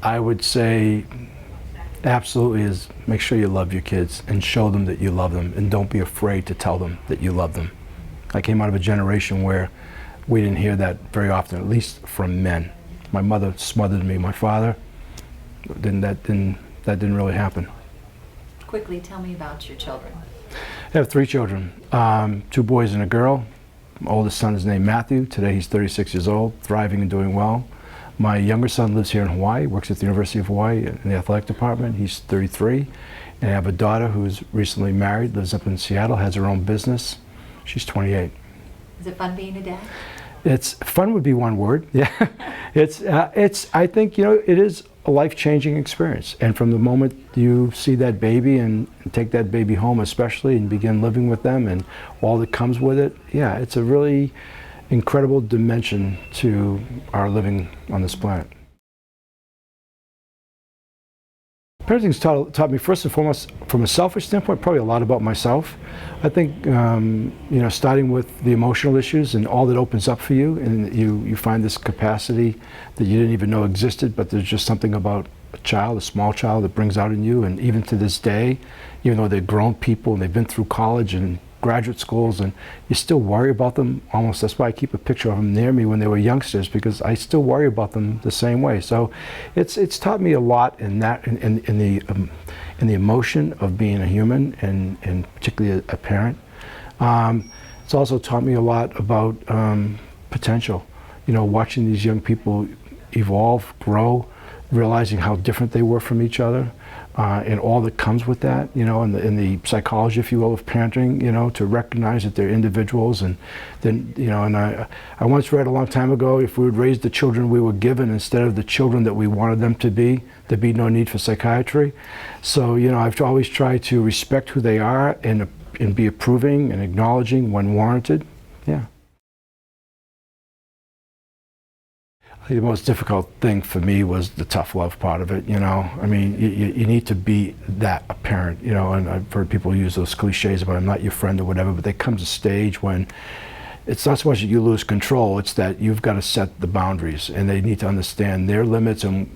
I would say absolutely is make sure you love your kids and show them that you love them, and don't be afraid to tell them that you love them. I came out of a generation where we didn't hear that very often, at least from men. My mother smothered me. My father, that didn't really happen. Quickly, tell me about your children. I have 3 children, 2 boys and a girl. My oldest son is named Matthew. Today he's 36 years old, thriving and doing well. My younger son lives here in Hawaii, works at the University of Hawaii in the athletic department. He's 33. And I have a daughter who's recently married, lives up in Seattle, has her own business. She's 28. Is it fun being a dad? It's fun would be one word. Yeah, it's. I think it is a life-changing experience. And from the moment you see that baby and take that baby home, especially, and begin living with them and all that comes with it, yeah, it's a really incredible dimension to our living on this planet. Parenting's taught me, first and foremost, from a selfish standpoint, probably a lot about myself. I think, starting with the emotional issues and all that opens up for you, and you find this capacity that you didn't even know existed, but there's just something about a small child that brings out in you. And even to this day, even though they're grown people and they've been through college and graduate schools, and you still worry about them almost. That's why I keep a picture of them near me when they were youngsters, because I still worry about them the same way. So it's taught me a lot in that, in the emotion of being a human, and particularly a parent. It's also taught me a lot about potential. Watching these young people evolve, grow, realizing how different they were from each other. And all that comes with that, in the psychology, if you will, of parenting, to recognize that they're individuals. And then, and I once read a long time ago, if we would raise the children we were given instead of the children that we wanted them to be, there'd be no need for psychiatry. So, I've always tried to respect who they are and be approving and acknowledging when warranted. Yeah. The most difficult thing for me was the tough love part of it, I mean, you need to be that a parent, and I've heard people use those cliches about I'm not your friend or whatever, but there comes a stage when it's not so much that you lose control, it's that you've got to set the boundaries, and they need to understand their limits, and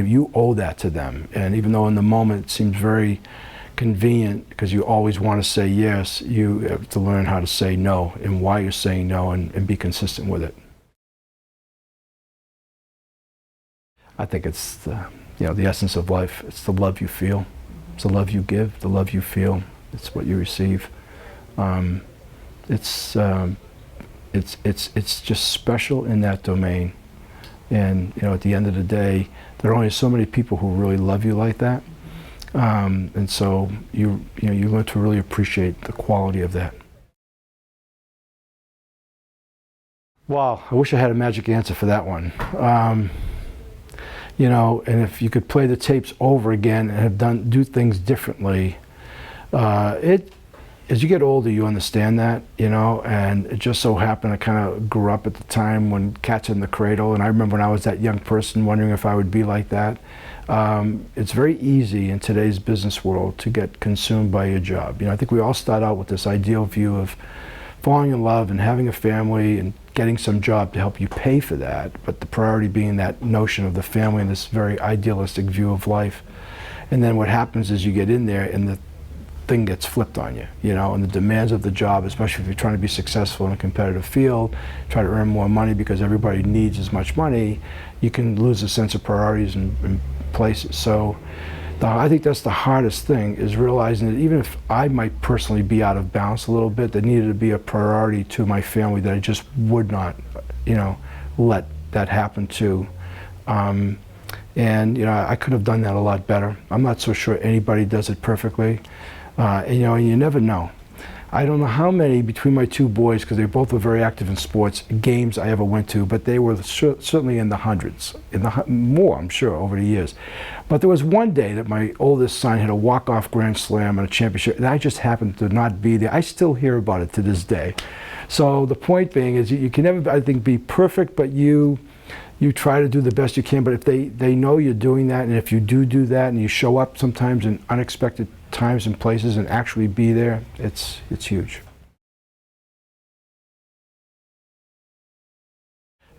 you owe that to them. And even though in the moment it seems very convenient because you always want to say yes, you have to learn how to say no and why you're saying no, and be consistent with it. I think it's the essence of life. It's the love you feel. It's the love you give, the love you feel. It's what you receive. It's just special in that domain. And at the end of the day, there are only so many people who really love you like that. And so you learn to really appreciate the quality of that. Wow, I wish I had a magic answer for that one. And if you could play the tapes over again and do things differently, as you get older, you understand that, and it just so happened I kind of grew up at the time when Cats in the Cradle, and I remember when I was that young person wondering if I would be like that. It's very easy in today's business world to get consumed by your job. I think we all start out with this ideal view of falling in love and having a family and getting some job to help you pay for that, but the priority being that notion of the family and this very idealistic view of life. And then what happens is you get in there and the thing gets flipped on you, and the demands of the job, especially if you're trying to be successful in a competitive field, try to earn more money because everybody needs as much money, you can lose a sense of priorities and places. So I think that's the hardest thing, is realizing that even if I might personally be out of balance a little bit, there needed to be a priority to my family that I just would not, let that happen to. And I could have done that a lot better. I'm not so sure anybody does it perfectly. And you never know. I don't know how many between my 2 boys, because they both were very active in sports, games I ever went to, but they were certainly in the hundreds, more I'm sure over the years. But there was one day that my oldest son had a walk-off grand slam and a championship, and I just happened to not be there. I still hear about it to this day. So the point being is you can never, I think, be perfect, but you try to do the best you can. But if they know you're doing that, and if you do that and you show up sometimes in unexpected times and places and actually be there, it's huge.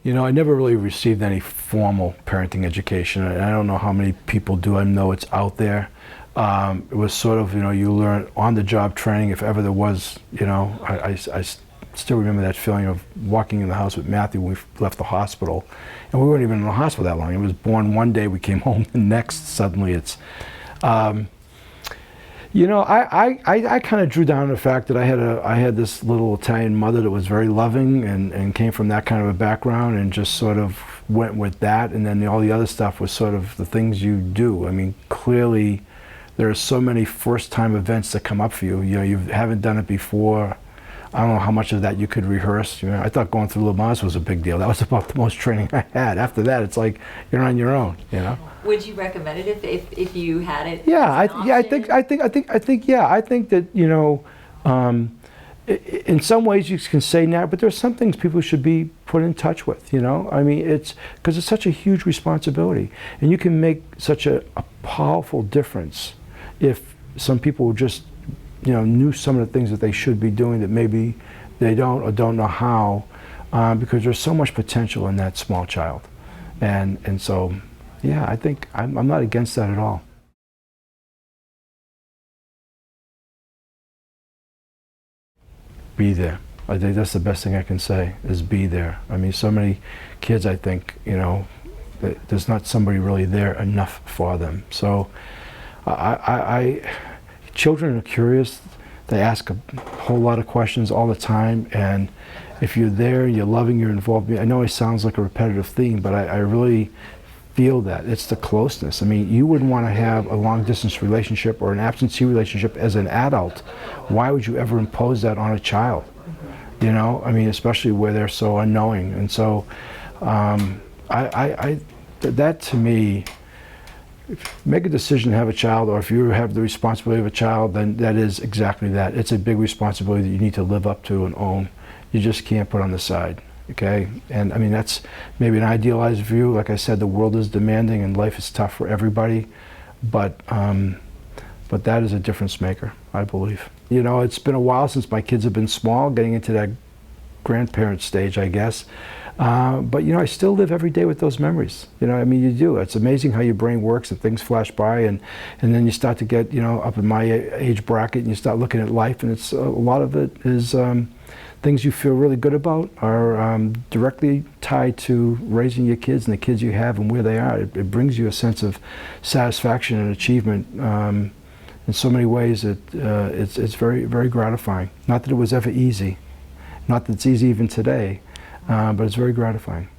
You know, I never really received any formal parenting education. I don't know how many people do. I know it's out there. It was sort of, you know, you learn on-the-job training if ever there was, you know. I still remember that feeling of walking in the house with Matthew when we left the hospital. And we weren't even in the hospital that long. He was born one day, we came home the next. Suddenly it's, you know, I kind of drew down on the fact that I had this little Italian mother that was very loving and came from that kind of a background and just sort of went with that, and then all the other stuff was sort of the things you do. I mean, clearly there are so many first-time events that come up for you. You know, you haven't done it before. I don't know how much of that you could rehearse. You know, I thought going through Le Mans was a big deal. That was about the most training I had. After that, it's like you're on your own. You know. Would you recommend it if you had it? Yeah, as an I think that, you know, in some ways you can say now, but there's some things people should be put in touch with. You know, I mean, it's because it's such a huge responsibility, and you can make such a powerful difference if some people just, you know, knew some of the things that they should be doing that maybe they don't or don't know how, because there's so much potential in that small child, and so. Yeah, I think I'm not against that at all. Be there. I think that's the best thing I can say, is be there. I mean, so many kids, I think, you know, there's not somebody really there enough for them. So children are curious. They ask a whole lot of questions all the time, and if you're there, you're loving, you're involved. I know it sounds like a repetitive theme, but I really feel that. It's the closeness. I mean, you wouldn't want to have a long-distance relationship or an absentee relationship as an adult. Why would you ever impose that on a child? You know, I mean, especially where they're so unknowing. And so, that to me, make a decision to have a child, or if you have the responsibility of a child, then that is exactly that. It's a big responsibility that you need to live up to and own. You just can't put on the side. Okay, and I mean, that's maybe an idealized view. Like I said, the world is demanding and life is tough for everybody, but that is a difference maker, I believe. You know, it's been a while since my kids have been small, getting into that grandparent stage, I guess. But you know, I still live every day with those memories. You know, I mean, you do. It's amazing how your brain works and things flash by, and then you start to get, you know, up in my age bracket, and you start looking at life, and it's a lot of it is. Things you feel really good about are directly tied to raising your kids and the kids you have and where they are. It brings you a sense of satisfaction and achievement in so many ways. It's very, very gratifying. Not that it was ever easy, not that it's easy even today, but it's very gratifying.